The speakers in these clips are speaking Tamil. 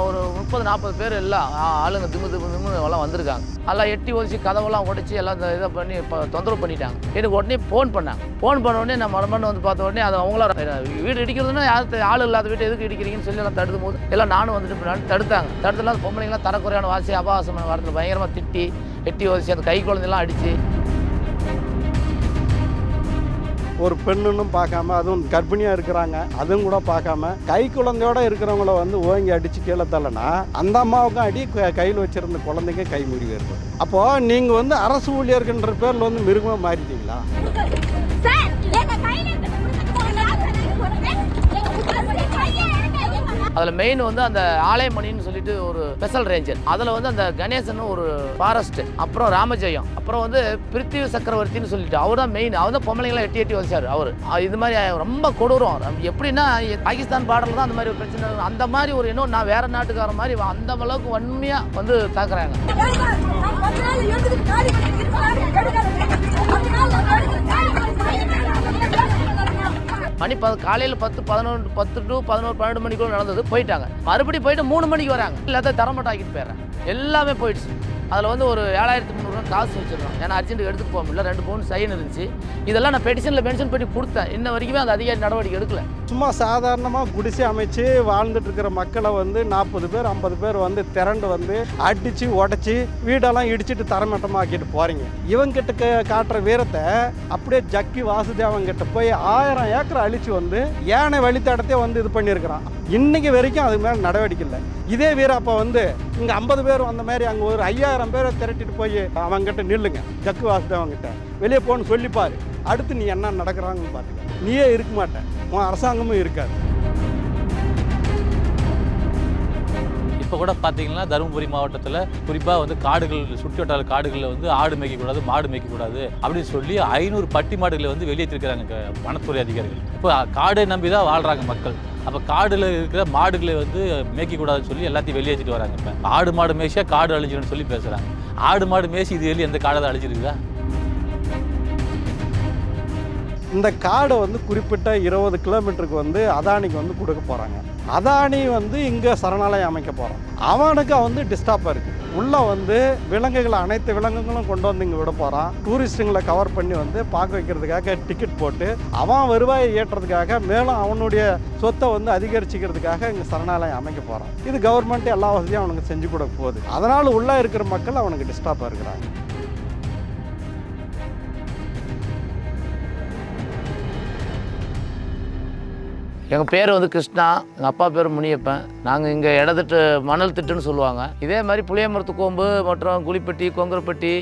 ஒரு 30-40 பேர் எல்லாம் ஆளுங்க திம்மு எல்லாம் வந்திருக்காங்க. எல்லாம் எட்டி ஒழிச்சு கதவெல்லாம் உடைச்சி எல்லாம் இதை பண்ணி தொந்தரவு பண்ணிட்டாங்க. எனக்கு உடனே ஃபோன் பண்ணாங்க. ஃபோன் பண்ண உடனே நான் மறுமணி வந்து பார்த்த உடனே அது அவங்கள வீடு இடிக்கிறதுனா ஆள் இல்லாத வீட்டை எதுக்கு இடிக்கிறீங்கன்னு சொல்லி எல்லாம் தடுக்கும் போது எல்லாம் நானும் வந்துட்டு பின்னாடி தடுத்தாங்க. தடுத்துலாம் பொம்பளைங்களாம் தரக்குறையான வாசி அபாவாசமான வாரத்தில் பயங்கரமாக திட்டி எட்டி ஒழிச்சு அந்த கை குழந்தைலாம் அடித்து ஒரு பெண்ணுன்னு பார்க்காம அதுவும் கர்ப்பிணியாக இருக்கிறாங்க அதுவும் கூட பார்க்காம கை குழந்தையோட இருக்கிறவங்கள வந்து ஓங்கி அடித்து கீழே தள்ளனா அந்த அம்மாவுக்கும் அடி கையில் வச்சிருந்த குழந்தைங்க கை முடி வருது. அப்போது நீங்கள் வந்து அரசு ஊழியர்கின்ற பேரில் வந்து மிருகமாக மாறிட்டீங்களா? அதில் மெயின் வந்து அந்த ஆலயமணின்னு சொல்லிட்டு ஒரு ஸ்பெஷல் ரேஞ்சர், அதில் வந்து அந்த கணேசன் ஒரு ஃபாரஸ்ட், அப்புறம் ராமஜெயம், அப்புறம் வந்து பிருத்திவி சக்கரவர்த்தின்னு சொல்லிட்டு அவர் தான் மெயின். அவர் தான் பொம்பளைங்களாம் எட்டி வச்சார். அவர் இது மாதிரி ரொம்ப கொடூரம். எப்படின்னா பாகிஸ்தான் பார்டரில் தான் அந்த மாதிரி ஒரு பிரச்சனை, அந்த மாதிரி ஒரு இன்னும் நான் வேற நாட்டுக்கார மாதிரி அந்த அளவுக்கு வன்மையாக வந்து தாக்குறாங்க. மணி காலையில் 10 to 11 மணிக்குள்ள நடந்தது. போயிட்டாங்க. மறுபடியும் போயிட்டு 3 மணிக்கு வராங்க. எல்லாத்தையும் தரமாட்டாக்கிட்டு போயிடுறேன். எல்லாமே போயிடுச்சு. அதில் வந்து ஒரு 7300 காசு வச்சிருக்கோம். ஏன்னா அர்ஜென்ட்டுக்கு எடுத்துகிட்டு போக முடியல. 2 பவுன் சைன் இருந்துச்சு. இதெல்லாம் நான் பெட்டிஷனில் மென்ஷன் பண்ணி கொடுத்தேன். இன்ன வரைக்குமே அந்த அதிகாரி நடவடிக்கை எடுக்கல. சும்மா சாதாரணமாக குடிசை அமைச்சு வாழ்ந்துட்டு இருக்கிற மக்களை வந்து 40 பேர் 50 பேர் வந்து திரண்டு வந்து அடித்து உடச்சி வீடெல்லாம் இடிச்சிட்டு தரமட்டமாக்கிட்டு போகிறீங்க. இவங்கிட்ட காட்டுற வீரத்தை அப்படியே ஜக்கி வாசுதேவங்கிட்ட போய் 1000 ஏக்கரை அழிச்சு வந்து யானை வழித்தடத்தை வந்து இது பண்ணியிருக்கிறான். இன்னைக்கு வரைக்கும் அதுக்கு மேலே நடவடிக்கை இல்லை. இதே வீரப்பா வந்து இங்கே 50 பேர் வந்த மாதிரி அங்கே ஒரு 5000 பேரை திரட்டிட்டு போய் அவங்ககிட்ட நில்லுங்க, ஜக்கு வாசுதேவங்கிட்ட வெளியே போன்னு சொல்லிப்பாரு. அடுத்து நீ என்ன நடக்கிறாங்கன்னு பார்த்துக்க. நீயே இருக்க மாட்டேன், உன் அரசாங்கமும் இருக்காது. இப்போ கூட பார்த்தீங்கன்னா தருமபுரி மாவட்டத்தில் குறிப்பாக வந்து காடுகள் சுற்றி வட்டார காடுகளில் வந்து ஆடு மேய்க்கக்கூடாது, மாடு மேய்க்கக்கூடாது அப்படின்னு சொல்லி 500 பட்டி மாடுகளை வந்து வெளியேற்றிருக்கிறாங்க வனத்துறை அதிகாரிகள். இப்போ காடை நம்பி தான் வாழ்கிறாங்க மக்கள். அப்போ காடில் இருக்கிற மாடுகளை வந்து மேய்க்கக்கூடாதுன்னு சொல்லி எல்லாத்தையும் வெளியேற்றிட்டு வராங்க. இப்போ ஆடு மாடு மேய்ச்சியா காடு அழிஞ்சிடும்னு சொல்லி பேசுகிறாங்க. ஆடு மாடு மேய்ச்சி இது வெளியே எந்த காடை தான் அழிஞ்சிருக்குதா? இந்த காடை வந்து குறிப்பிட்ட 20 கிலோமீட்டருக்கு வந்து அதானிக்கு வந்து கொடுக்க போகிறாங்க. அதானி வந்து இங்கே சரணாலயம் அமைக்க போகிறான். அவனுக்கு வந்து டிஸ்டர்பாக இருக்குது. உள்ளே வந்து விலங்குகளை அனைத்து விலங்குகளும் கொண்டு வந்து இங்கே விட போகிறான். டூரிஸ்ட்டுங்களை கவர் பண்ணி வந்து பார்க்க வைக்கிறதுக்காக டிக்கெட் போட்டு அவன் வருவாயை ஏற்றுறதுக்காக மேலும் அவனுடைய சொத்தை வந்து அதிகரிச்சிக்கிறதுக்காக இங்கே சரணாலயம் அமைக்க போகிறான். இது கவர்மெண்ட் எல்லா வசதியும் அவனுக்கு செஞ்சு கொடுக்க போகுது. அதனால் உள்ளே இருக்கிற மக்கள் அவனுக்கு டிஸ்டர்பாக இருக்கிறாங்க. எங்கள் பேர் வந்து கிருஷ்ணா, எங்கள் அப்பா பேர் முனியப்பன். நாங்கள் இங்கே இடத்திட்டு மணல் திட்டுன்னு சொல்லுவாங்க. இதே மாதிரி புளியமரத்து கோம்பு மற்றும் குளிப்பட்டி, கொங்கரப்பட்டி,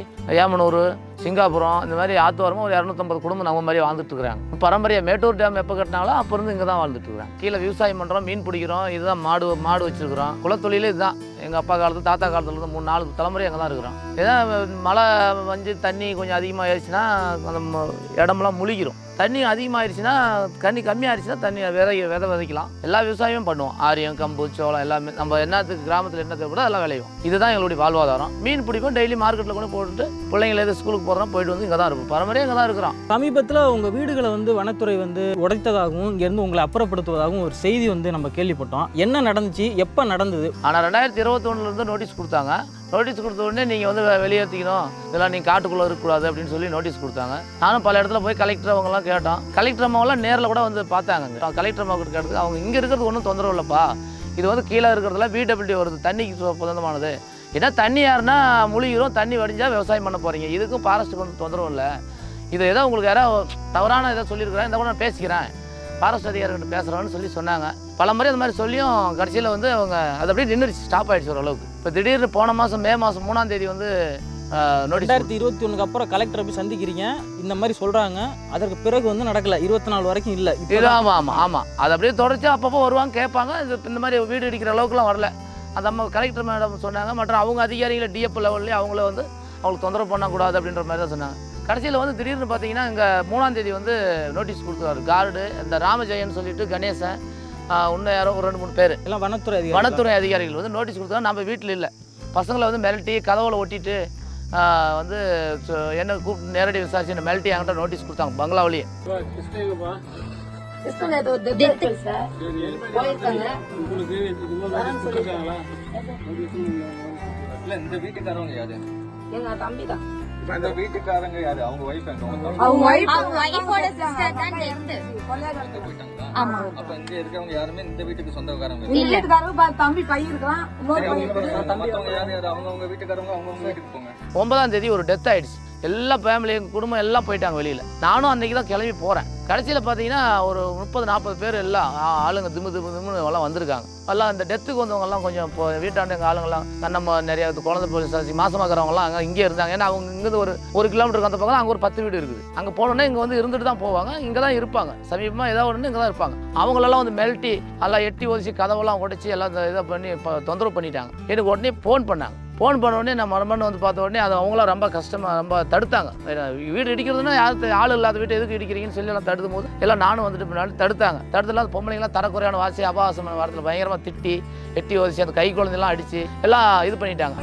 ஏமனூர், சிங்காபுரம் இந்த மாதிரி ஆத்துவாரமாக ஒரு 250 குடும்பம் நம்ம மாதிரி வாழ்ந்துட்டு இருக்கிறாங்க. பரம்பரையாக மேட்டூர் டேம் எப்போ கட்டினாலும் அப்போ இருந்து இங்கே தான் வாழ்ந்துட்டு இருக்கிறாங்க. கீழே விவசாயம் பண்ணுறோம், மீன் பிடிக்கிறோம், இதுதான் மாடு வச்சுருக்கிறோம். குலத்தொழிலே இதுதான். எங்கள் அப்பா காலத்து தாத்தா காலத்துலேருந்து 3-4 தலைமுறை அங்கே தான் இருக்கிறோம். ஏதாவது மழை வந்து தண்ணி கொஞ்சம் அதிகமாக ஆயிடுச்சுன்னா அந்த இடமெல்லாம் முழிக்கிறோம். தண்ணி அதிகமாகிடுச்சுன்னா தண்ணி கம்மியாகிடுச்சுன்னா தண்ணி விதை விதைக்கலாம். எல்லா விவசாயமும் பண்ணுவோம். ஆரியம், கம்பு, சோளம் எல்லாமே நம்ம என்னத்துக்கு கிராமத்தில் என்ன தேவைப்படோ அதெல்லாம் விளையும். இதுதான் எங்களுடைய வாழ்வாதாரம். மீன் பிடிப்போம், டெய்லி மார்க்கெட்டில் கூட போட்டுட்டு பிள்ளைங்கள எது ஸ்கூலுக்கு போகிறோம் போயிட்டு வந்து இங்கே தான் இருப்போம். பரம்பரையாக இங்கே தான் இருக்கிறோம். சமீபத்தில் உங்கள் வீடுகளை வந்து வனத்துறை வந்து உடைத்ததாகவும் இங்கேருந்து உங்களை அப்புறப்படுத்துவதாகவும் ஒரு செய்தி வந்து நம்ம கேள்விப்பட்டோம். என்ன நடந்துச்சு, எப்போ நடந்தது? ஆனால் 2021 நோட்டீஸ் கொடுத்தாங்க. நோட்டீஸ் கொடுத்த உடனே நீங்கள் வந்து வெளியேற்றிக்கணும், இதெல்லாம் நீங்கள் காட்டுக்குள்ளே இருக்கக்கூடாது அப்படின்னு சொல்லி நோட்டீஸ் கொடுத்தாங்க. நானும் பல இடத்துல போய் கலெக்டர் அவங்களாம் கேட்டோம். கலெக்டர் அம்மாவெல்லாம் நேரில் கூட வந்து பார்த்தாங்க. கலெக்டர் அம்மா கேட்டதுக்கு அவங்க இங்கே இருக்கிறது ஒன்றும் தொந்தரவு இல்லைப்பா, இது வந்து கீழே இருக்கிறதுல VWD வருது, தண்ணிக்கு சொந்தமானது. ஏன்னா தண்ணி யாருன்னா முழுகிறோம், தண்ணி வடிஞ்சால் விவசாயம் பண்ண போகிறீங்க, இதுக்கும் ஃபாரஸ்ட்டுக்கு வந்து தொந்தரவு இல்லை. இது ஏதோ உங்களுக்கு யாராவது தவறான இதை சொல்லியிருக்கிறேன், இந்த கூட நான் பேசிக்கிறேன், ஃபாரஸ்ட் அதிகாரிகிட்ட பேசுகிறோன்னு சொல்லி சொன்னாங்க. பல முறை அந்த மாதிரி சொல்லியும் கடைசியில் வந்து அவங்க அது அப்படியே நின்றுச்சு, ஸ்டாப் ஆகிடுச்சு ஓரளவுக்கு. இப்போ திடீர்னு போன மாதம் மே மாதம் 3ஆம் தேதி வந்து 2021 அப்புறம் கலெக்டரை போய் சந்திக்கிறீங்க, இந்த மாதிரி சொல்கிறாங்க. அதற்கு பிறகு வந்து நடக்கலை, 24 வரைக்கும் இல்லை. ஆமாம் அது அப்படியே தொடர்ச்சி அப்பப்போ வருவாங்க, கேட்பாங்க. இது இந்த மாதிரி வீடு இடிக்கிற அளவுக்குலாம் வரல. அந்த அம்மா கலெக்டர் மேடம் சொன்னாங்க. மற்றும் அவங்க அதிகாரிகளை DF லெவல்லேயே அவங்கள வந்து அவங்களுக்கு தொந்தரவு பண்ணக்கூடாது அப்படின்ற மாதிரி தான் சொன்னாங்க. கடைசியில் வந்து திடீர்னு பார்த்தீங்கன்னா இங்கே 3ஆம் தேதி வந்து நோட்டீஸ் கொடுத்துருவாரு. கார்டு இந்த ராமஜெயன் சொல்லிட்டு கணேசன், இன்னும் யாரோ ஒரு 2-3 பேர் எல்லாம் வனத்துறை அதிகாரிகள் வந்து நோட்டீஸ் கொடுத்தா நம்ம வீட்டில் இல்லை. பசங்களை வந்து மிரட்டி கதவுல ஒட்டிட்டு வந்து என்ன கூப்பிட்டு நேரடி விசாரிச்சு மிரட்டி என்கிட்ட நோட்டீஸ் கொடுத்தாங்க பங்களாவிலேயே. கிறிஸ்துவ ஏதோ டெத் சார் போயிருக்காங்க. உங்களுக்கு சொல்லிருக்காங்களா? இல்ல இந்த வீட்டுக்காரவங்க யாரு? எங்க தம்பி தான். இந்த வீட்டுக்காரங்க யாரு? அவங்க வைஃப் அவங்க வைஃபோட சிஸ்டர் தான் டெத். போயிட்டாங்களா? ஆமா. அப்ப இங்க இருக்கவங்க யாருமே இந்த வீட்டுக்கு சொந்தக்காரங்க இல்ல. வீட்டுக்காரங்க தம்பி பையன் இருக்கான். மத்தவங்க யாரு யாரு? அவங்க வீட்டுக்காரங்க அவங்க வீட்டுக்கு போங்க. 9ஆம் தேதி ஒரு டெத் ஆயிடுச்சு. எல்லா ஃபேமிலி எங்கள் குடும்பம் எல்லாம் போயிட்டாங்க வெளியில். நானும் அன்றைக்கி தான் கிளம்பி போகிறேன். கடைசியில் பார்த்தீங்கன்னா ஒரு 30-40 பேர் எல்லாம் ஆளுங்க திமுன்னு எல்லாம் வந்திருக்காங்க. எல்லாம் இந்த டெத்துக்கு வந்தவங்கலாம் கொஞ்சம் இப்போ வீட்டாண்டு எங்கள் ஆளுங்கெல்லாம் நம்ம நிறையா குழந்தை போலீஸ் மாசமாக்குறவங்கலாம் அங்கே இங்கே இருந்தாங்க. ஏன்னா அவங்க இங்கேருந்து ஒரு கிலோமீட்டருக்கு அந்த பக்கம் அங்கே ஒரு 10 வீடு இருக்குது. அங்கே போனோன்னே இங்கே வந்து இருந்துட்டு தான் போவாங்க. இங்கே தான் இருப்பாங்க. சமீபமாக ஏதாவது ஒன்று இங்கே தான் இருப்பாங்க. அவங்களெல்லாம் வந்து மிரட்டி எல்லாம் எட்டி ஒதிச்சு கதவெல்லாம் உடைச்சி எல்லாம் இதை பண்ணி இப்போ தொந்தரவு பண்ணிட்டாங்க. எனக்கு உடனே ஃபோன் பண்ணாங்க. ஃபோன் பண்ண உடனே நான் மறுமணம் வந்து பார்த்த உடனே அது அவங்களாம் ரொம்ப கஷ்டமாக ரொம்ப தடுத்தாங்க. வீடு இடிக்கிறதுனா ஆள் இல்லாத வீட்டை எதுக்கு இடிக்கிறீங்கன்னு சொல்லி எல்லாம் தடுக்கும் போது எல்லாம் நானும் வந்துட்டு பின்னாடி தடுத்தாங்க. தடுத்துலாம் அந்த பொம்பளைங்களாம் தரக்குறையான வாசி அபாவாசமான வாரத்தில் பயங்கரமாக திட்டி எட்டி ஒதிச்சு அந்த கை குழந்தைலாம் அடித்து எல்லாம் இது பண்ணிட்டாங்க.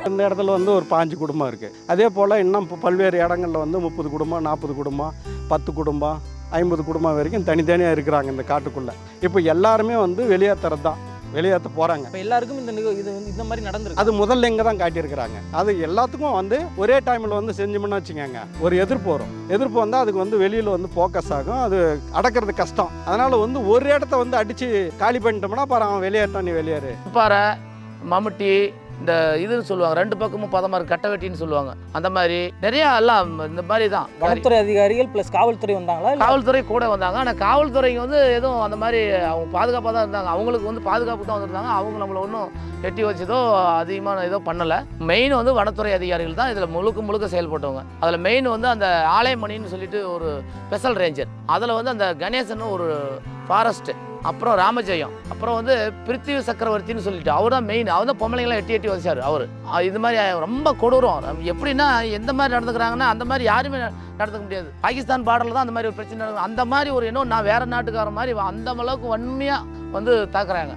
இந்த இடத்துல வந்து ஒரு 5 குடும்பம் இருக்குது. அதே போல் இன்னும் பல்வேறு இடங்களில் வந்து 30 குடும்பம், 40 குடும்பம், 10 குடும்பம், 50 குடும்பம் வரைக்கும் தனித்தனியாக இருக்கிறாங்க இந்த காட்டுக்குள்ளே. இப்போ எல்லாருமே வந்து வெளியேற்றுறது தான், வெளியேற்ற போகிறாங்க. இப்போ எல்லாருக்கும் இது வந்து இந்த மாதிரி நடந்திருக்கு. அது முதல்ல இங்கே தான் காட்டியிருக்கிறாங்க. அது எல்லாத்துக்கும் வந்து ஒரே டைமில் வந்து செஞ்சோம்னா வச்சுக்கோங்க, ஒரு எதிர்ப்பு வரும். எதிர்ப்பு வந்தால் அதுக்கு வந்து வெளியில் வந்து ஃபோக்கஸ் ஆகும். அது அடக்கிறது கஷ்டம். அதனால் வந்து ஒரு இடத்த வந்து அடித்து காலி பண்ணிட்டோம்னா பாரு அவன் வெளியேற்றான், நீ வெளியேறு. பாறை மம்முட்டி இந்த இதுன்னு சொல்லுவாங்க, 2 பக்கமும் பதமாக கட்ட வெட்டின்னு சொல்லுவாங்க. அந்த மாதிரி நிறையா எல்லாம் இந்த மாதிரி தான் வனத்துறை அதிகாரிகள் ப்ளஸ் காவல்துறை வந்தாங்களா? காவல்துறை கூட வந்தாங்க. ஆனால் காவல்துறைக்கு வந்து எதுவும் அந்த மாதிரி அவங்க பாதுகாப்பாக தான் இருந்தாங்க. அவங்களுக்கு வந்து பாதுகாப்பு தான் வந்துருந்தாங்க. அவங்க நம்மளை ஒன்றும் எட்டி வச்சதோ அதிகமான ஏதோ பண்ணலை. மெயின் வந்து வனத்துறை அதிகாரிகள் தான் இதில் முழுக்க செயல்பட்டவங்க. அதில் மெயின் வந்து அந்த ஆலயமணின்னு சொல்லிட்டு ஒரு ஸ்பெஷல் ரேஞ்சர், அதில் வந்து அந்த கணேசன் ஒரு ஃபாரஸ்ட்டு, அப்புறம் ராமஜெயம், அப்புறம் வந்து பிருத்திவி சக்கரவர்த்தின்னு சொல்லிட்டு அவர் தான் மெயின். அவர் தான் பொம்பளைங்களாம் எட்டி வச்சார். அவர் இது மாதிரி ரொம்ப கொடூரம். எப்படின்னா எந்த மாதிரி நடந்துக்கிறாங்கன்னா அந்த மாதிரி யாருமே நடந்துக்க முடியாது. பாகிஸ்தான் பார்டரில் தான் அந்த மாதிரி ஒரு பிரச்சனை நடக்கும். அந்த மாதிரி ஒரு இன்னும் நான் வேற நாட்டுக்கார மாதிரி அந்த அளவுக்கு வன்மையாக வந்து தாக்குறாங்க.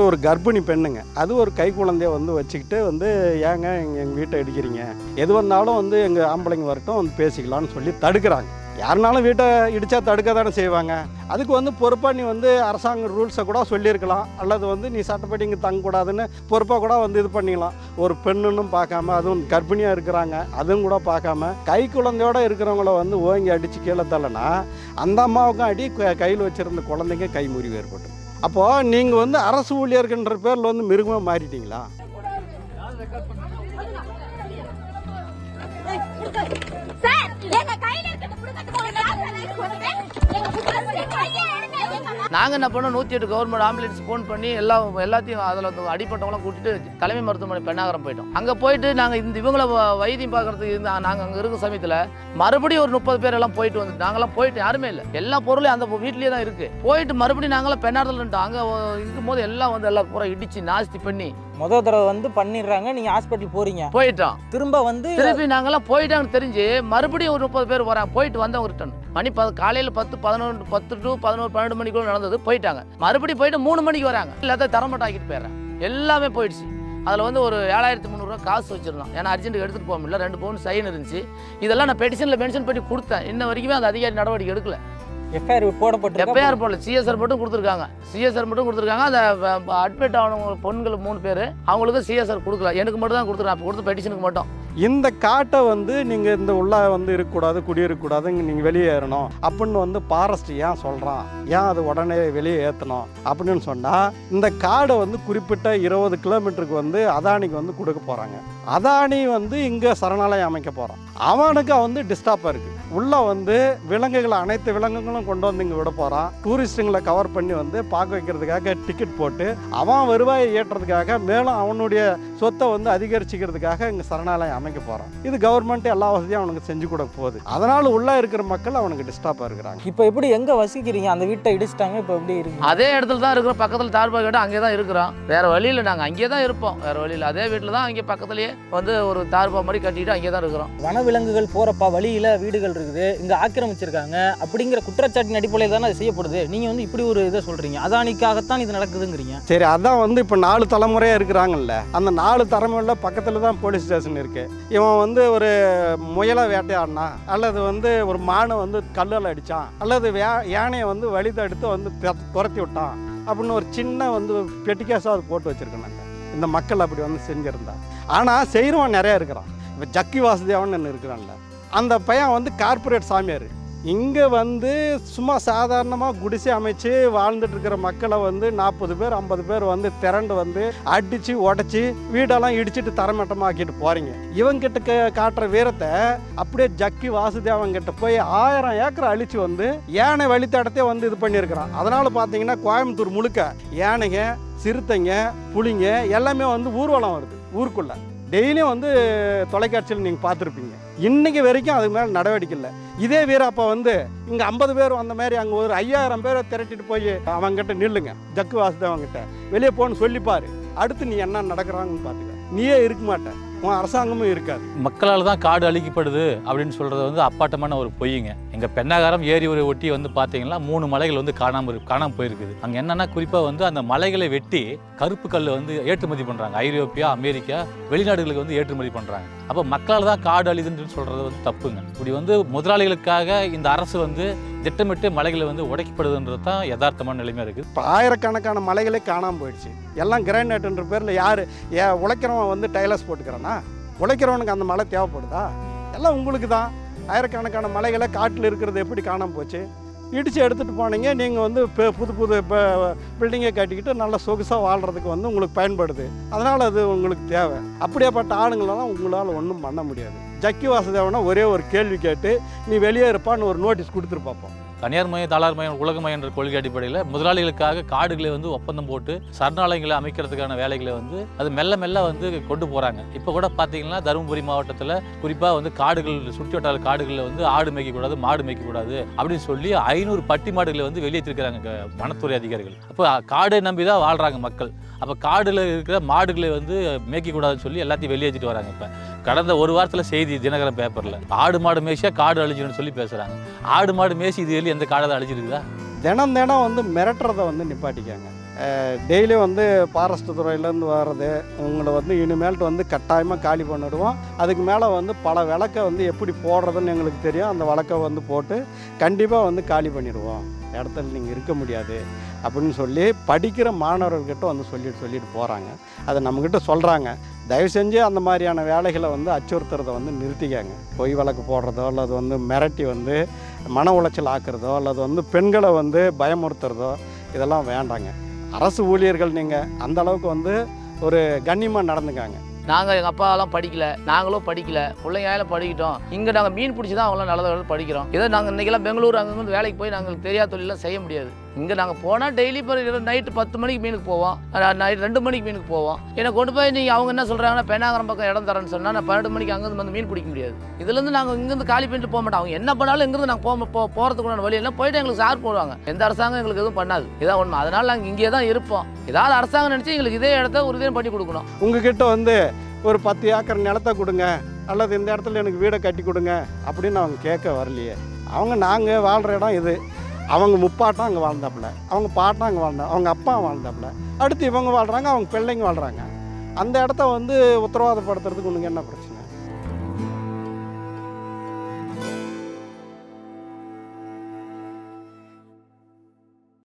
ஒரு கர்ப்பிணி பெண்ணுங்க, அது ஒரு கை குழந்தைய வந்து வச்சுக்கிட்டு வந்து ஏங்க எங்கள் வீட்டை இடிக்கிறீங்க, எது வந்தாலும் வந்து எங்கள் ஆம்பளைங்க வரட்டும் வந்து பேசிக்கலாம்னு சொல்லி தடுக்கிறாங்க. யாருனாலும் வீட்டை இடித்தா தடுக்க தானே செய்வாங்க. அதுக்கு வந்து பொறுப்பாக நீ வந்து அரசாங்க ரூல்ஸை கூட சொல்லியிருக்கலாம், அல்லது வந்து நீ சட்டப்படி இங்கே தங்கக்கூடாதுன்னு பொறுப்பாக கூட வந்து இது பண்ணிக்கலாம். ஒரு பெண்ணுன்னு பார்க்காம, அதுவும் கர்ப்பிணியாக இருக்கிறாங்க அதுவும் கூட பார்க்காம கை குழந்தையோட இருக்கிறவங்கள வந்து ஓங்கி அடித்து கீழே தள்ளனா அந்த அம்மாவுக்கும் அடி, கையில் வச்சுருந்த குழந்தைங்க கை முறிவு ஏற்பட்டு. அப்போது நீங்கள் வந்து அரசு ஊழியர்கின்ற பேரில் வந்து மிருகமாக மாறிட்டீங்களா? நாங்கள் என்ன பண்ணோம், 108 கவர்மெண்ட் ஆம்புலன்ஸ் ஃபோன் பண்ணி எல்லாத்தையும் அதில் அடிப்பட்டவங்களாம் கூட்டிட்டு தலைமை மருத்துவமனை பெண்ணாகரம் போயிட்டோம். அங்கே போயிட்டு நாங்கள் இவங்களை வைத்தியம் பார்க்கறதுக்கு நாங்கள் அங்கே இருக்கிற சமயத்தில் மறுபடியும் ஒரு 30 பேர் எல்லாம் போயிட்டு வந்து நாங்களாம் போயிட்டு யாருமே இல்லை, எல்லா பொருளையும் அந்த வீட்லேயே தான் இருக்குது. போயிட்டு மறுபடியும் நாங்களாம் பெண்ணாடல் அங்கே இருக்கும்போது எல்லாம் வந்து எல்லாம் பூரா இடிச்சு நாஸ்தி பண்ணி முதல் தடவை வந்து பண்ணிடுறாங்க. நீங்கள் ஹாஸ்பிட்டல் போயிட்டோம். திருப்பி நாங்கெல்லாம் போயிட்டாங்கன்னு தெரிஞ்சு மறுபடியும் ஒரு 30 பேர் வராங்க. போயிட்டு வந்தவங்க ரிட்டன் மணி காலையில் 10 to 11 12 மணிக்குள்ள நடந்தது. போயிட்டாங்க. மறுபடியும் போயிட்டு 3 மணிக்கு வராங்க. எல்லாத்தையும் தரமாட்டாக்கிட்டு போயிடுறேன். எல்லாமே போயிடுச்சு. அதில் வந்து ஒரு 7300 ரூபா காசு வச்சிருந்தோம். ஏன்னா அர்ஜென்ட்டுக்கு எடுத்துகிட்டு போக முடியல. 2 பவுன் சைன் இருந்துச்சு. இதெல்லாம் நான் பெட்டிஷனில் மென்ஷன் பண்ணி கொடுத்தேன். இன்ன வரைக்குமே அந்த அதிகாரி நடவடிக்கை எடுக்கல. எஃப்ஐஆர் போடப்பட்டு எஃப்ஐஆர் போடல. சிஎஸ்ஆர் மட்டும் கொடுத்துருக்காங்க. அந்த அட்மிட் ஆனவங்க பொண்ணுகள் 3 பேர், அவங்களுக்கு சிஎஸ்ஆர் கொடுக்கல. எனக்கு மட்டும் தான் கொடுத்துருக்கேன். அப்போ கொடுத்த பெட்டிஷனுக்கு மட்டும். இந்த காட்டை வந்து நீங்கள் இந்த உள்ள வந்து இருக்கக்கூடாது, குடியிருக்கக்கூடாது, நீங்கள் வெளியே ஏறணும் அப்படின்னு வந்து ஃபாரஸ்ட் ஏன் சொல்கிறான், ஏன் அது உடனே வெளியே ஏற்றணும் அப்படின்னு சொன்னால், இந்த காடை வந்து குறிப்பிட்ட 20 கிலோமீட்டருக்கு வந்து அதானிக்கு வந்து கொடுக்க போகிறாங்க. அதானி வந்து இங்கே சரணாலயம் அமைக்க போகிறான். அவனுக்கு வந்து டிஸ்டர்பாக இருக்குது. உள்ளே வந்து விலங்குகளை அனைத்து விலங்குகளும் கொண்டு வந்து இங்கே விட போகிறான். டூரிஸ்ட்டுங்களை கவர் பண்ணி வந்து பார்க்க வைக்கிறதுக்காக டிக்கெட் போட்டு அவன் வருவாயை ஏற்றுறதுக்காக மேலும் அவனுடைய சொத்தை வந்து அதிகரிச்சிக்கிறதுக்காக இங்கே சரணாலயம் அமைக்க போகிறான். இது கவர்மெண்ட் எல்லா வசதியும் அவனுக்கு செஞ்சு கொடுக்க போகுது. அதனால் உள்ளே இருக்கிற மக்கள் அவனுக்கு டிஸ்டர்பாக இருக்கிறாங்க. இப்போ எப்படி எங்கே வசிக்கிறீங்க? அந்த வீட்டை இடிச்சிட்டாங்க, இப்போ எப்படி இருக்கு? அதே இடத்துல தான் இருக்கிறோம், பக்கத்தில் தார்பாய் கேட்டால் அங்கே தான் இருக்கிறோம். வேறு வழியில் நாங்கள் அங்கே தான் இருப்போம், வேறு வழியில் அதே வீட்டில் தான் அங்கே பக்கத்துலேயே வந்து ஒரு தார்பா மாதிரி கட்டிட்டு அங்கே தான் இருக்கிறோம். வனவிலங்குகள் போகிறப்ப வழியில் வீடுகள் இருக்குது, இங்கே ஆக்கிரமிச்சிருக்காங்க அப்படிங்கிற குற்றச்சாட்டின் அடிப்படையில் தானே அது செய்யப்படுது. நீங்கள் வந்து இப்படி ஒரு இதை சொல்கிறீங்க, அதானிக்காகத்தான் இது நடக்குதுங்கிறீங்க. சரி, அதான் வந்து இப்போ 4 தலைமுறையாக இருக்கிறாங்கல்ல, அந்த 4 தலைமுறையில் பக்கத்தில் தான் போலீஸ் ஸ்டேஷன் இருக்குது. இவன் வந்து ஒரு முயலை வேட்டையாடினா, அல்லது வந்து ஒரு மானை வந்து கல்லில் அடித்தான், அல்லது யானையை வந்து வழி தடுத்து வந்து துரத்தி விட்டான் அப்படின்னு ஒரு சின்ன வந்து பெட்டிக்காசாக அது போட்டு வச்சுருக்கணுங்க. இந்த மக்கள் அப்படி வந்து செஞ்சுருந்தா. ஆனால் செய்கிறவன் நிறையா இருக்கிறான். இப்போ ஜக்கி வாசுதேவன் இருக்கிறான்ல, அந்த பையன் வந்து கார்பரேட் சாமியார். இங்கே வந்து சும்மா சாதாரணமாக குடிசை அமைச்சு வாழ்ந்துட்டு இருக்கிற மக்களை வந்து 40 பேர் 50 பேர் வந்து திரண்டு வந்து அடித்து உடச்சி வீடெல்லாம் இடிச்சிட்டு தரமட்டமாக்கிட்டு போகிறீங்க. இவங்கிட்ட காட்டுற வீரத்தை அப்படியே ஜக்கி வாசுதேவங்கிட்ட போய் 1000 ஏக்கரை அழித்து வந்து யானை வழித்தடத்தை வந்து இது பண்ணியிருக்கிறான். அதனால் பார்த்தீங்கன்னா கோயம்புத்தூர் முழுக்க யானைங்க, சிறுத்தைங்க, புலிங்க எல்லாமே வந்து ஊர்வலம் வருது ஊருக்குள்ளே. டெய்லியும் வந்து தொலைக்காட்சியில் நீங்கள் பார்த்துருப்பீங்க. இன்றைக்கி வரைக்கும் அதுக்கு மேலே நடவடிக்கை இல்லை. இதே வீரப்பா வந்து இங்கே 50 பேர் வந்த மாதிரி அங்கே ஒரு 5000 பேரை திரட்டிட்டு போய் அவங்ககிட்ட நில்லுங்க, ஜக்கு வாசுதேவங்கிட்ட வெளியே போன்னு சொல்லிப்பார். அடுத்து நீ என்ன நடக்கிறாங்கன்னு பார்த்துக்க. நீயே இருக்க மாட்டேன், உன் அரசாங்கமும் இருக்காது. மக்களால் தான் காடு அழிக்கப்படுது அப்படின்னு சொல்கிறது வந்து அப்பாட்டமான ஒரு பொய்யுங்க. எங்கள் பெண்ணாகரம் ஏரி ஒரு ஒட்டி வந்து பார்த்தீங்கன்னா 3 மலைகள் வந்து காணாமல் போயிருக்குது. அங்கே என்னென்னா குறிப்பாக வந்து அந்த மலைகளை வெட்டி கருப்பு கல் வந்து ஏற்றுமதி பண்ணுறாங்க. ஐரோப்பியா, அமெரிக்கா, வெளிநாடுகளுக்கு வந்து ஏற்றுமதி பண்ணுறாங்க. அப்போ மக்களால் தான் காடு அழிதுன்னு சொல்கிறது வந்து தப்புங்க. இப்படி வந்து முதலாளிகளுக்காக இந்த அரசு வந்து திட்டமிட்டு மலைகளை வந்து உடைக்கப்படுதுன்றது தான் யதார்த்தமான நிலைமையாக இருக்குது. இப்போ ஆயிரக்கணக்கான மலைகளே காணாமல் போயிடுச்சு. எல்லாம் கிரானைட்ன்ற பேரில் யார் உழைக்கிறவன் வந்து டைலர்ஸ் போட்டுக்கிறானா? உழைக்கிறவனுக்கு அந்த மலை தேவைப்படுதா? எல்லாம் உங்களுக்கு தான். ஆயிரக்கணக்கான மலைகளை காட்டில் இருக்கிறது எப்படி காணாமல் போச்சு? இடித்து எடுத்துகிட்டு போனீங்க. நீங்கள் வந்து புது இப்போ பில்டிங்கை கட்டிக்கிட்டு நல்லா சொகுசாக வாழ்கிறதுக்கு வந்து உங்களுக்கு பயன்படுது. அதனால் அது உங்களுக்கு தேவை. அப்படியேப்பட்ட ஆளுங்களெல்லாம் உங்களால் ஒன்றும் பண்ண முடியாது. ஜக்கி வாசுதேவனை ஒரே ஒரு கேள்வி கேட்டு நீ வெளியே இருப்பான்னு ஒரு நோட்டீஸ் கொடுத்துட்டு பார்ப்போம். தனியார் மயம், தாளார் மயம், உலக மயம் என்ற கொள்கை அடிப்படையில் முதலாளிகளுக்காக காடுகளை வந்து ஒப்பந்தம் போட்டு சரணாலயங்களை அமைக்கிறதுக்கான வேலைகளை வந்து அது மெல்ல மெல்ல வந்து கொண்டு போகிறாங்க. இப்போ கூட பார்த்தீங்கன்னா தருமபுரி மாவட்டத்தில் குறிப்பாக வந்து காடுகள், சுற்றி வட்டார காடுகளில் வந்து ஆடு மேய்க்கக்கூடாது, மாடு மேய்க்கக்கூடாது அப்படின்னு சொல்லி 500 பட்டி மாடுகளை வந்து வெளியேற்றிருக்கிறாங்க வனத்துறை அதிகாரிகள். அப்போ காடை நம்பி தான் வாழ்கிறாங்க மக்கள். அப்போ காடில் இருக்கிற மாடுகளை வந்து மேய்க்கக்கூடாதுன்னு சொல்லி எல்லாத்தையும் வெளியேற்றிட்டு வராங்க. இப்போ கடந்த ஒரு வாரத்தில் செய்தி தினகரன் பேப்பரில் ஆடு மாடு மேய்ச்சியா காடு அழிஞ்சிடும்னு சொல்லி பேசுகிறாங்க. ஆடு மாடு மேய்ச்சி இது எந்த காடை தான் அழிச்சிருக்குதா? தினம் வந்து மிரட்டுறதை வந்து நிப்பாட்டிக்காங்க. டெய்லியும் வந்து ஃபாரஸ்ட் துறையிலேருந்து வர்றது உங்களை வந்து இனிமேல்ட்டு வந்து கட்டாயமாக காலி பண்ணிடுவோம். அதுக்கு மேலே வந்து பல விளக்கை வந்து எப்படி போடுறதுன்னு எங்களுக்கு தெரியும். அந்த விளக்கை வந்து போட்டு கண்டிப்பாக வந்து காலி பண்ணிடுவோம், இடத்துல நீங்கள் இருக்க முடியாது அப்படின்னு சொல்லி படிக்கிற மாணவர்கள்கிட்ட வந்து சொல்லிட்டு போகிறாங்க. அதை நம்மக்கிட்ட சொல்கிறாங்க. தயவு செஞ்சு அந்த மாதிரியான வேலைகளை வந்து அச்சுறுத்துறதை வந்து நிறுத்திக்காங்க. பொய் வழக்கு போடுறதோ அல்லது வந்து மிரட்டி வந்து மன உளைச்சல் ஆக்குறதோ அல்லது வந்து பெண்களை வந்து பயமுறுத்துறதோ இதெல்லாம் வேண்டாங்க. அரசு ஊழியர்கள் நீங்கள் அந்த அளவுக்கு வந்து ஒரு கண்ணியமாக நடந்துக்காங்க. நாங்கள் எங்கள் அப்பாவெல்லாம் படிக்கல, நாங்களும் படிக்கல, பிள்ளைங்க படிக்கிட்டோம். இங்கே நாங்கள் மீன் பிடிச்சி தான் அவங்களாம் நல்ல படிக்கிறோம். இதை நாங்கள் இன்றைக்கெல்லாம் பெங்களூர் அங்கே வந்து வேலைக்கு போய் நாங்கள் தெரியாத தொழிலாம் செய்ய முடியாது. இங்கே நாங்கள் போனால் டெய்லி இப்போ நைட்டு 10 மணிக்கு மீனுக்கு போவோம், நைட் 2 மணிக்கு மீனுக்கு போவோம். என்னை கொண்டு போய் நீங்கள் அவங்க என்ன சொல்கிறாங்கன்னா பெண்ணாகரம் பக்கம் இடம் தரேன்னு சொன்னால் நான் 12 மணிக்கு அங்கேருந்து வந்து மீன் பிடிக்க முடியாது. இதுலேருந்து நாங்கள் இங்கேருந்து காலி பண்ணிட்டு போக மாட்டோம். அவங்க என்ன பண்ணாலும் இங்கேருந்து நாங்கள் போகிறதுக்குள்ள வழி எல்லாம் போயிட்டு எங்களுக்கு சார் போடுவாங்க. எந்த அரசாங்கம் எங்களுக்கு எதுவும் பண்ணாது. இதான் உண்மை. அதனால் நாங்கள் இங்கே தான் இருப்போம். ஏதாவது அரசாங்கம் நினச்சி எங்களுக்கு இதே இடத்த உறுதியாக பண்ணி கொடுக்கணும். உங்ககிட்ட வந்து ஒரு 10 ஏக்கர் நிலத்தை கொடுங்க அல்லது இந்த இடத்துல எனக்கு வீடை கட்டி கொடுங்க அப்படின்னு அவங்க கேட்க வரலையே. நாங்கள் வாழ்கிற இடம் இது. அவங்க முப்பாட்டம் அங்கே வாழ்ந்தாப்புல, அவங்க பாட்டம் அங்கே வாழ்ந்தா, அவங்க அப்பா வாழ்ந்தாப்புல, அடுத்து இவங்க வாழ்கிறாங்க, அவங்க பிள்ளைங்க வாழ்கிறாங்க. அந்த இடத்த வந்து உத்தரவாதப்படுத்துறதுக்கு ஒன்றுங்க என்ன பிரச்சனை?